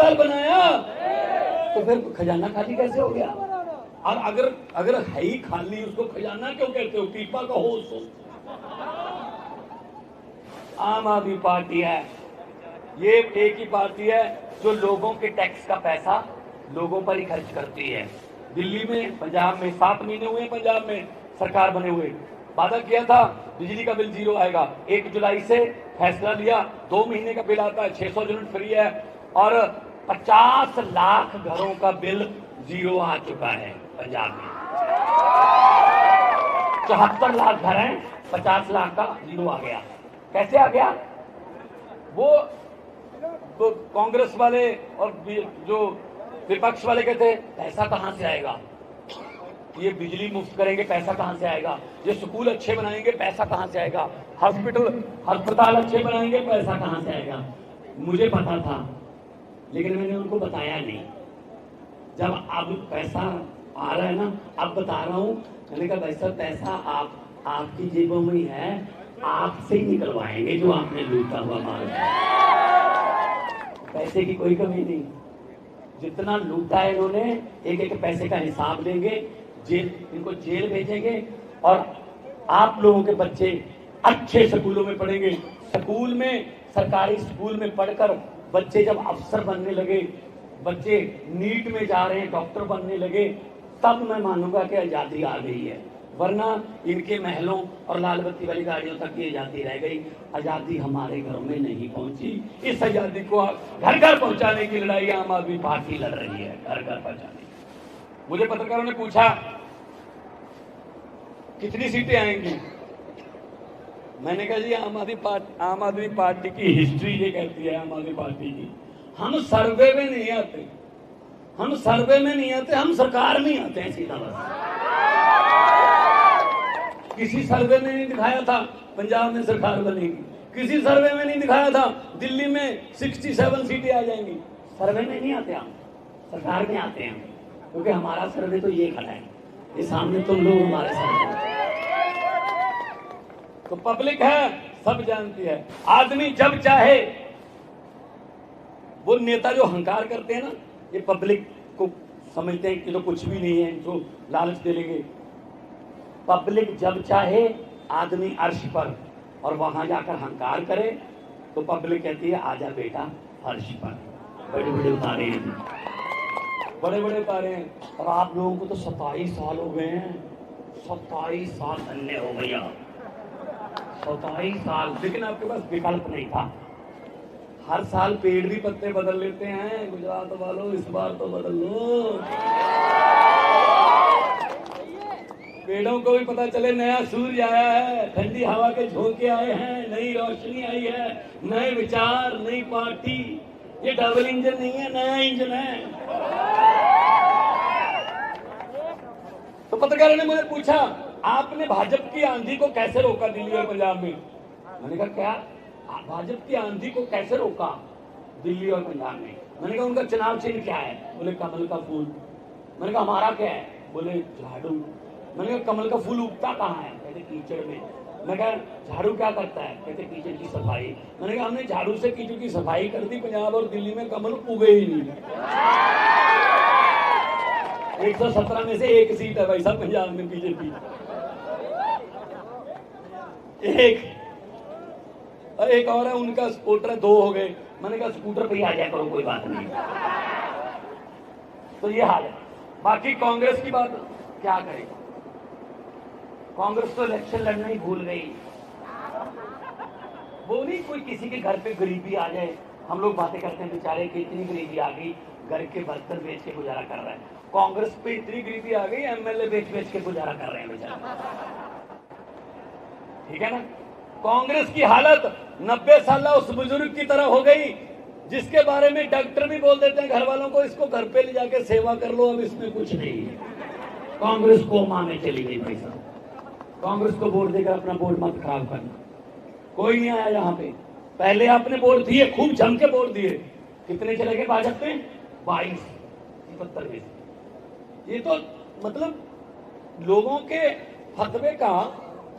अस्पताल बनाया, तो फिर खजाना खाली कैसे हो गया? और अगर है ही खाली, उसको खजाना क्यों कहते हो? पीपा का हो उसको। आम आदमी पार्टी है, ये एक ही पार्टी है जो लोगों के टैक्स का पैसा लोगों पर ही खर्च करती है। दिल्ली में, पंजाब में 7 महीने हुए पंजाब में सरकार बने हुए, वादा किया था बिजली का बिल 0 आएगा। 1 जुलाई से फैसला लिया, 2 महीने का बिल आता है, 600 यूनिट फ्री है, और 50 लाख घरों का बिल 0 आ चुका है पंजाब में। 74 लाख घर हैं, 50 लाख का 0 आ गया। कैसे आ गया? वो तो कांग्रेस वाले और जो विपक्ष वाले कहते हैं पैसा कहां से आएगा, ये बिजली मुफ्त करेंगे पैसा कहां से आएगा, ये स्कूल अच्छे बनाएंगे पैसा कहां से आएगा, अस्पताल अच्छे बनाएंगे पैसा कहां से आएगा। मुझे पता था, लेकिन मैंने उनको बताया नहीं। जब अब पैसा आ रहा है ना, अब बता रहा हूं। मैंने कहा भाई साहब, पैसा आपकी जेबों में ही है, आपसे ही निकलवाएंगे जो आपने लूटा हुआ माल है। पैसे की कोई कमी नहीं, जितना लूटा है इन्होंने, एक एक पैसे का हिसाब लेंगे, इनको जेल भेजेंगे, और आप लोगों के बच्चे अच्छे स्कूलों में पढ़ेंगे। स्कूल में, सरकारी स्कूल में पढ़कर बच्चे जब अफसर बनने लगे, बच्चे नीट में जा रहे हैं, डॉक्टर बनने लगे, तब मैं मानूंगा कि आजादी आ गई है। वरना इनके महलों और लाल बत्ती वाली गाड़ियों तक ये आजादी रह गई। आजादी हमारे घरों में नहीं पहुंची। इस आजादी को घर घर पहुंचाने की लड़ाई आम आदमी पार्टी लड़ रही है, घर घर पहुंचाने। मुझे पत्रकारों ने पूछा कितनी सीटें आएंगी, मैंने कहा जी आम आदमी पार्टी की हिस्ट्री ये कहती है, आम आदमी पार्टी की, हम सर्वे में नहीं आते, हम सर्वे में नहीं आते, हम सरकार में आते हैं सीधा। बस किसी सर्वे में नहीं दिखाया था पंजाब में सरकार बनेगी, किसी सर्वे में नहीं दिखाया था दिल्ली में 67 सीटें आ जाएंगी। सर्वे में नहीं आते हम, सरकार में आते हैं, क्योंकि हमारा सर्वे तो ये खड़ा है, ये सामने तुम लोग हमारे सामने। तो पब्लिक है, सब जानती है। आदमी जब चाहे, वो नेता जो हंकार करते हैं ना, ये पब्लिक को समझते हैं कि तो कुछ भी नहीं है, जो लालच दे लेंगे। पब्लिक जब चाहे आदमी अर्श पर, और वहां जाकर हंकार करे, तो पब्लिक कहती है आजा बेटा अर्श पर। बड़े बड़े उतारे हैं, बड़े बड़े उतारे हैं। और आप लोगों को तो 27 साल हो गए हैं, 27 साल धन्य हो गया, 27 साल। लेकिन आपके पास विकल्प नहीं था। हर साल पेड़ भी पत्ते बदल लेते हैं गुजरात वालों, इस बार तो बदल लो। पेड़ों को भी पता चले नया सूरज आया है, ठंडी हवा के झोंके आए हैं, नई रोशनी आई है, नए विचार, नई पार्टी। ये डबल इंजन नहीं है, नया इंजन है। तो पत्रकारों ने मुझे पूछा आपने भाजपा की आंधी को कैसे रोका दिल्ली और पंजाब में? मैंने कहा क्या भाजपा की आंधी को कैसे रोका दिल्ली और पंजाब में? मैंने कहा उनका चुनाव चिन्ह क्या है? बोले कमल का फूल। मैंने कहा हमारा क्या है? बोले झाड़ू। मैंने कहा कमल का फूल उगता कहाँ है? कहते कीचड़ में। मैं कहा झाड़ू क्या करता है? कहते कीचड़ की सफाई। मैंने कहा हमने झाड़ू से कीचड़ की सफाई कर दी, पंजाब और दिल्ली में कमल उगे ही नहीं। 117 में से 1 सीट है भाई साहब पंजाब में बीजेपी, एक और है, उनका स्कूटर 2 हो गए। मैंने कहा स्कूटर पे ही आ जाए करो, कोई बात नहीं। तो ये हाल है। बाकी कांग्रेस की बात क्या करेगा? कांग्रेस तो इलेक्शन लड़ना ही भूल गई। वो नहीं कोई किसी के घर पे गरीबी आ जाए, हम लोग बातें करते हैं बेचारे की इतनी गरीबी आ गई, घर के बर्तन बेच के गुजारा कर रहा है। कांग्रेस पे इतनी गरीबी आ गई, एमएलए बेच के गुजारा कर रहे हैं बेचारे। ठीक है ना? कांग्रेस की हालत 90 साल उस बुजुर्ग की तरह हो गई जिसके बारे में डॉक्टर भी बोल देते हैं घर वालों को, इसको घर पे ले जाके सेवा कर लो, अब इसमें कुछ नहीं है। कांग्रेस को माने चली गई भाई साहब। कांग्रेस को वोट देकर अपना वोट मत खराब करना। कोई नहीं आया यहाँ पे। पहले आपने वोट दिए, खूब जम के वोट दिए, कितने चले गए भाजपा में? 22-73 में। ये तो मतलब लोगों के फतवे का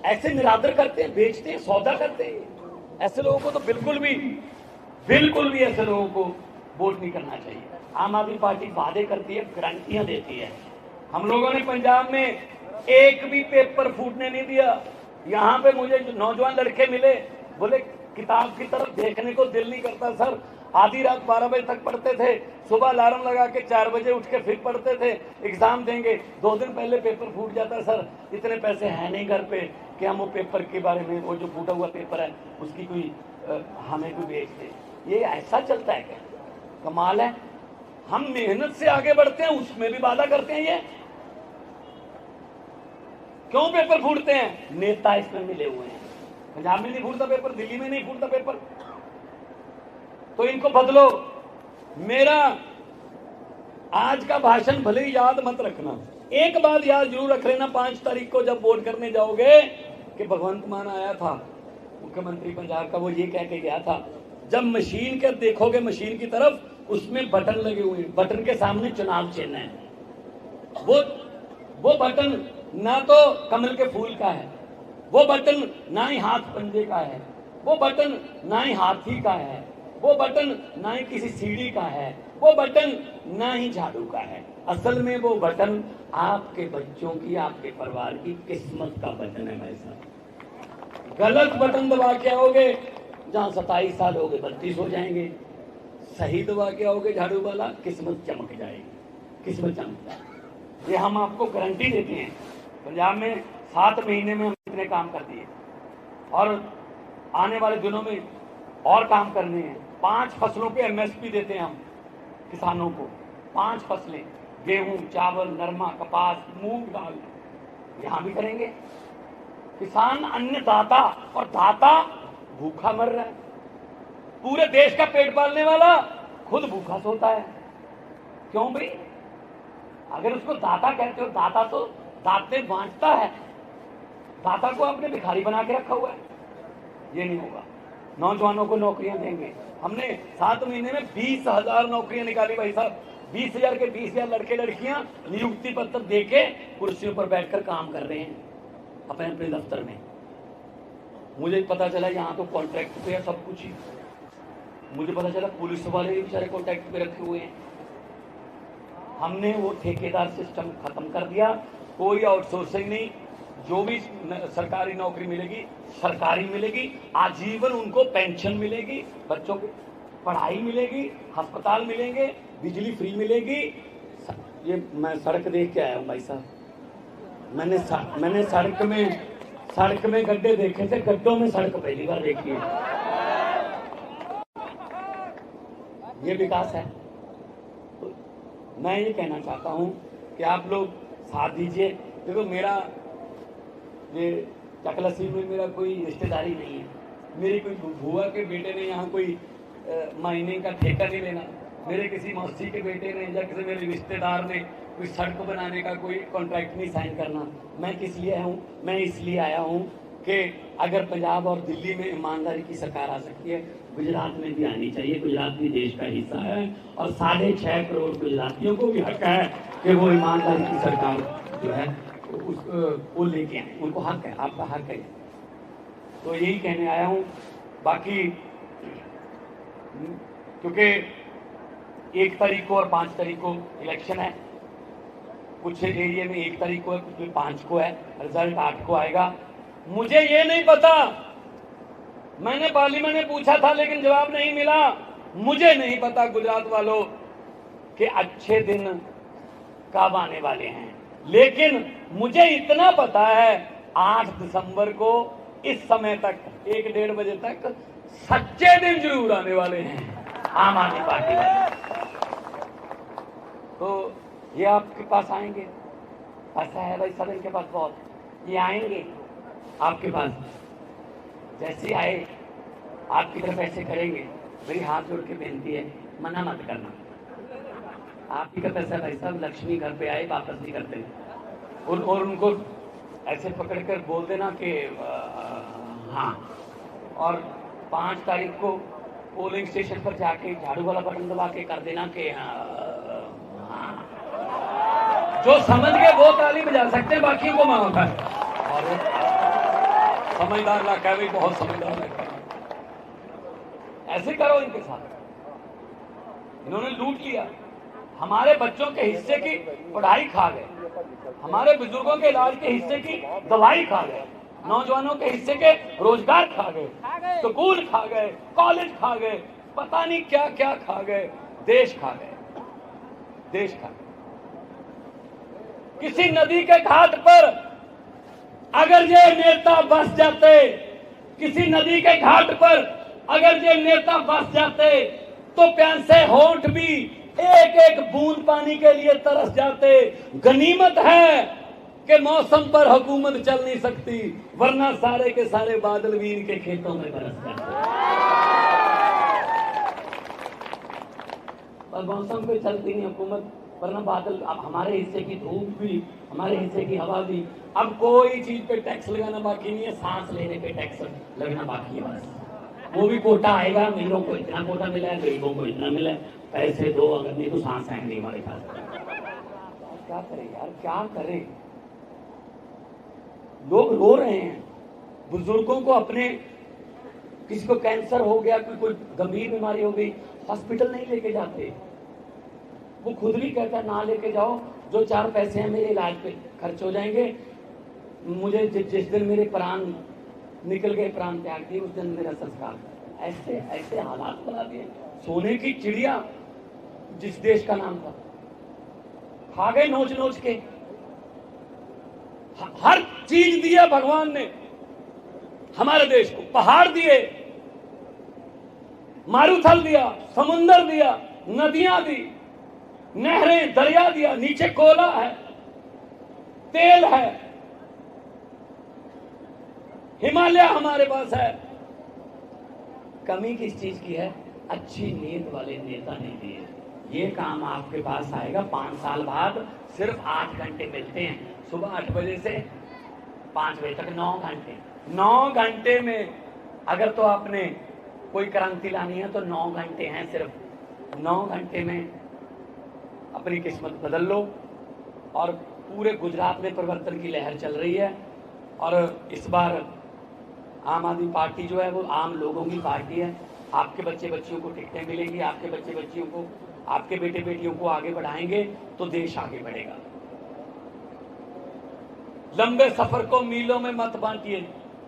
ऐसे निरादर करते हैं, बेचते हैं, सौदा करते हैं। ऐसे लोगों को तो बिल्कुल भी ऐसे लोगों को वोट नहीं करना चाहिए। आम आदमी पार्टी वादे करती है, गारंटियां देती है। हम लोगों ने पंजाब में एक भी पेपर फूटने नहीं दिया। यहाँ पे मुझे जो नौजवान लड़के मिले, बोले किताब की तरफ देखने को दिल नहीं करता सर, आधी रात 12 बजे तक पढ़ते थे, सुबह अलार्म लगा के 4 बजे उठ के फिर पढ़ते थे, एग्जाम देंगे 2 दिन पहले पेपर फूट जाता सर, इतने पैसे हैं नहीं घर पे कि हम वो पेपर के बारे में, वो जो फूटा हुआ पेपर है उसकी कोई हमें कोई बेच दे। ये ऐसा चलता है क्या? कमाल है। हम मेहनत से आगे बढ़ते हैं, उसमें भी वादा करते हैं। ये क्यों पेपर फूटते हैं? नेता इसमें मिले हुए हैं। पंजाब में नहीं फूटता पेपर, दिल्ली में नहीं फूटता पेपर, तो इनको बदलो। मेरा आज का भाषण भले ही याद मत रखना, एक बात याद जरूर रख लेना, 5 तारीख को जब वोट करने जाओगे कि भगवंत मान आया था मुख्यमंत्री पंजाब का, वो ये कह के गया था, जब मशीन के देखोगे मशीन की तरफ, उसमें बटन लगे हुए हैं, बटन के सामने चुनाव चिन्ह है। वो बटन ना तो कमल के फूल का है, वो बटन ना ही हाथ पंजे का है, वो बटन ना ही हाथी का है, वो बटन ना ही किसी सीढ़ी का है, वो बटन ना ही झाड़ू का है। असल में वो बटन आपके बच्चों की, आपके परिवार की किस्मत का बटन है भाई साहब। गलत बटन दबा के आओगे, जहां 27 साल हो गए 32 हो जाएंगे। सही दबा के आओगे झाड़ू वाला, किस्मत चमक जाएगी, किस्मत चमक जाएगी। ये हम आपको गारंटी देते हैं। पंजाब में 7 महीने में हम इतने काम कर दिए और आने वाले दिनों में और काम करने हैं। 5 फसलों पे एमएसपी देते हैं हम किसानों को, 5 फसलें, गेहूं, चावल, नरमा, कपास, मूंग, दाल, यहां भी करेंगे। किसान अन्नदाता, और दाता भूखा मर रहा है। पूरे देश का पेट पालने वाला खुद भूखा सोता है। क्यों भाई? अगर उसको दाता कहते हो, दाता तो दाते बांटता है, दाता को आपने भिखारी बना के रखा हुआ है। ये नहीं होगा। नौजवानों को नौकरियां देंगे। हमने 7 महीने में 20,000 नौकरियां निकाली भाई साहब। 20,000 के 20,000 लड़के लड़कियां नियुक्ति पत्र देके कुर्सियों पर बैठकर काम कर रहे हैं अपने अपने दफ्तर में। मुझे पता चला यहाँ तो कॉन्ट्रैक्ट पे है सब कुछ ही। मुझे पता चला पुलिस वाले भी बेचारे कॉन्ट्रैक्ट पे रखे हुए हैं। हमने वो ठेकेदार सिस्टम खत्म कर दिया, कोई आउटसोर्सिंग नहीं। जो भी सरकारी नौकरी मिलेगी सरकारी मिलेगी, आजीवन उनको पेंशन मिलेगी, बच्चों की पढ़ाई मिलेगी, अस्पताल मिलेंगे, बिजली फ्री मिलेगी। ये मैं सड़क देख के आया हूँ भाई साहब। मैंने सड़क में गड्ढे देखे थे, गड्ढों में सड़क पहली बार देखी है। ये विकास है। तो मैं ये कहना चाहता हूँ कि आप लोग साथ दीजिए। देखो मेरा ये चकलसी में मेरा कोई रिश्तेदारी नहीं है, मेरी कोई बुआ के बेटे ने यहाँ कोई महीने का ठेका नहीं लेना, मेरे किसी मौसी के बेटे ने या किसी मेरे रिश्तेदार ने कोई सड़क बनाने का कोई कॉन्ट्रैक्ट नहीं साइन करना। मैं किस लिए आया हूँ? मैं इसलिए आया हूँ कि अगर पंजाब और दिल्ली में ईमानदारी की सरकार आ सकती है, गुजरात में भी आनी चाहिए। गुजरात भी देश का हिस्सा है और 6.5 करोड़ गुजरातियों को भी हक है कि वो ईमानदारी की सरकार जो है वो लेके आए। उनको हक है, आपका हक है। तो यही कहने आया हूँ। बाकी क्योंकि 1 तारीख को और 5 तारीख को इलेक्शन है, कुछ एरिया में 1 तारीख को है, कुछ में 5 को है, रिजल्ट 8 को आएगा। मुझे ये नहीं पता, मैंने पार्लियामेंट में पूछा था लेकिन जवाब नहीं मिला। मुझे नहीं पता गुजरात वालों के अच्छे दिन कब आने वाले हैं, लेकिन मुझे इतना पता है 8 दिसंबर को इस समय तक 1-1.5 बजे तक सच्चे दिन जरूर आने वाले हैं आम आदमी पार्टी वाले। तो ये आपके पास आएंगे, ऐसा है भाई सब इनके पास बहुत, ये आएंगे आपके पास, जैसे आए आपकी तरफ ऐसे करेंगे। मेरी हाथ जोड़ के बेनती है, मना मत करना। आप ही का पैसा भाई साहब, लक्ष्मी घर पे आए वापस नहीं करते। और उनको ऐसे पकड़कर बोल देना कि हाँ। और 5 तारीख को पोलिंग स्टेशन पर जाके झाड़ू वाला बटन दबा के कर देना कि हाँ। जो समझ गए वो ताली बजा सकते हैं, बाकी को माँ होता है। और समझदार ना कह, बहुत समझदार ना कह, ऐसे करो इनके साथ। इन्होंने लूट लिया। हमारे बच्चों के हिस्से की पढ़ाई खा गए, हमारे बुजुर्गों के इलाज के हिस्से की दवाई खा गए, नौजवानों के हिस्से के रोजगार खा गए, स्कूल खा गए, कॉलेज खा गए, पता नहीं क्या क्या खा गए, देश खा गए, देश खा गए। किसी नदी के घाट पर अगर ये नेता बस जाते, किसी नदी के घाट पर अगर ये नेता बस जाते तो प्यासे होंठ भी एक एक बूंद पानी के लिए तरस जाते। गनीमत है कि मौसम पर हुकूमत चल नहीं सकती, वरना सारे के सारे बादल भी इनके खेतों में बरस जाते। पर मौसम पे चलती नहीं हुकूमत, वरना बादल, अब हमारे हिस्से की धूप भी, हमारे हिस्से की हवा भी। अब कोई चीज पे टैक्स लगाना बाकी नहीं है, सांस लेने पे टैक्स लगना बाकी है बस। वो भी कोटा आएगा, अमीरों को इतना कोटा मिला है, गरीबों को इतना मिला है, पैसे दो, अगर नहीं तो सांस आएंगे नहीं हमारे पास। क्या करें यार, क्या करें? लोग रो रहे हैं, बुजुर्गों को अपने, किसी को कैंसर हो गया, कोई गंभीर बीमारी हो गई, हॉस्पिटल नहीं लेके जाते। वो खुद भी कहता है ना लेके जाओ, जो 4 पैसे हैं मेरे इलाज पे खर्च हो जाएंगे, मुझे जिस दिन मेरे प्राण निकल गए, प्राण त्याग दिए, उस दिन मेरा संस्कार। ऐसे ऐसे हालात बना दिए। सोने की चिड़िया जिस देश का नाम था, खा गए नोच नोच के। हर चीज दिया भगवान ने हमारे देश को, पहाड़ दिए, मारूथल दिया, समुंदर दिया, नदियां दी, नहरें, दरिया दिया, नीचे कोयला है, तेल है, हिमालय हमारे पास है। कमी किस चीज की है? अच्छी नीयत वाले नेता नहीं दिए। ये काम आपके पास आएगा 5 साल बाद। सिर्फ 8 घंटे मिलते हैं, सुबह 8 बजे से 5 बजे तक, 9 घंटे। 9 घंटे में अगर तो आपने कोई क्रांति लानी है तो 9 घंटे हैं सिर्फ। 9 घंटे में अपनी किस्मत बदल लो। और पूरे गुजरात में परिवर्तन की लहर चल रही है। और इस बार आम आदमी पार्टी जो है वो आम लोगों की पार्टी है। आपके बच्चे बच्चियों को टिकटें मिलेंगी, आपके बच्चे बच्चियों को, आपके बेटे बेटियों को आगे बढ़ाएंगे तो देश आगे बढ़ेगा। लंबे सफर को मीलों में मत बांटिए।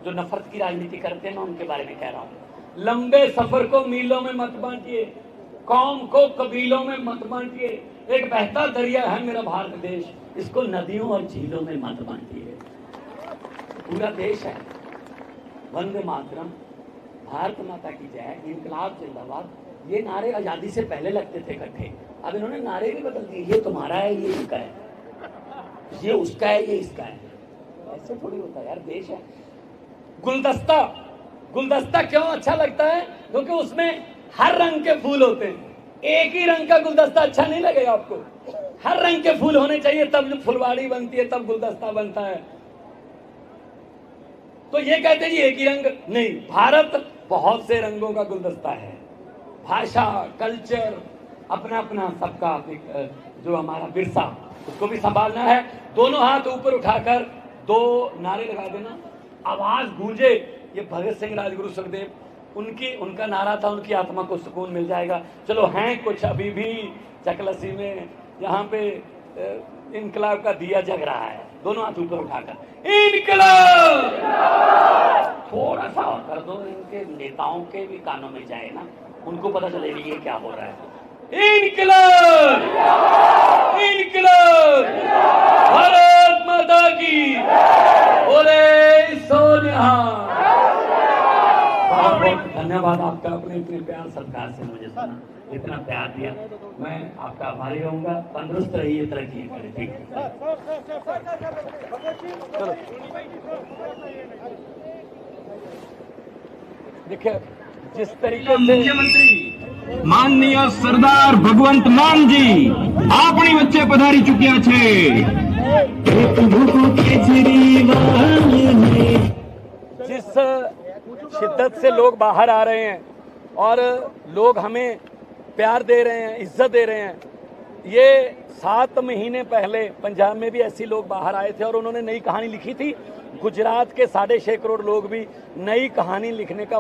जो नफरत की राजनीति करते हैं मैं उनके बारे में कह रहा हूं। लंबे सफर को मीलों में मत बांटिए, कौम को कबीलों में मत बांटिए। एक बहता दरिया है मेरा भारत देश, इसको नदियों और झीलों में मत बांटिए। पूरा देश है। वंदे मातरम, भारत माता की जय, इनकलाब जिंदाबाद, ये नारे आजादी से पहले लगते थे इकट्ठे। अब इन्होंने नारे भी बदल दिए। ये तुम्हारा है, ये इसका है, ये उसका है, ये इसका है। ऐसे थोड़ी होता है यार, देश है। गुलदस्ता, गुलदस्ता क्यों अच्छा लगता है? क्योंकि उसमें हर रंग के फूल होते हैं। एक ही रंग का गुलदस्ता अच्छा नहीं लगेगा आपको। हर रंग के फूल होने चाहिए, तब फुलवाड़ी बनती है, तब गुलदस्ता बनता है। तो ये कहते हैं जी एक ही रंग नहीं, भारत बहुत से रंगों का गुलदस्ता है। भाषा, कल्चर, अपना अपना सबका जो हमारा विरसा, उसको भी संभालना है। दोनों हाथ ऊपर उठाकर 2 नारे लगा देना, आवाज गूंजे। ये भगत सिंह, राजगुरु, सुखदेव, उनका नारा था, उनकी आत्मा को सुकून मिल जाएगा। चलो हैं कुछ अभी भी चकलसी में, यहाँ पे इनकलाब का दिया जग रहा है। दोनों हाथ ऊपर उठाकर इनकलाब थोड़ा सा कर दो, इनके नेताओं के भी कानों में जाए ना, उनको पता चले ये क्या हो रहा है। इनकलाब, इनकलाब, भारत माता की बोले सो निहाल। बहुत धन्यवाद आपका, अपने इतने प्यार सत्कार से मुझे सुना, इतना प्यार दिया। मैं आपका आभारी रहूंगा। तंदुरुस्त रहिए, तरक्की करें। ठीक है, चलो। देखिए जिस तरीके से मुख्यमंत्री माननीय सरदार भगवंत मान जी अपनी वच्चे पधारी चुक्या छे। जिस शिद्दत से लोग बाहर आ रहे हैं और लोग हमें प्यार दे रहे हैं, इज्जत दे रहे हैं। ये 7 महीने पहले पंजाब में भी ऐसे लोग बाहर आए थे और उन्होंने नई कहानी लिखी थी। गुजरात के 6.5 करोड़ लोग भी नई कहानी लिखने का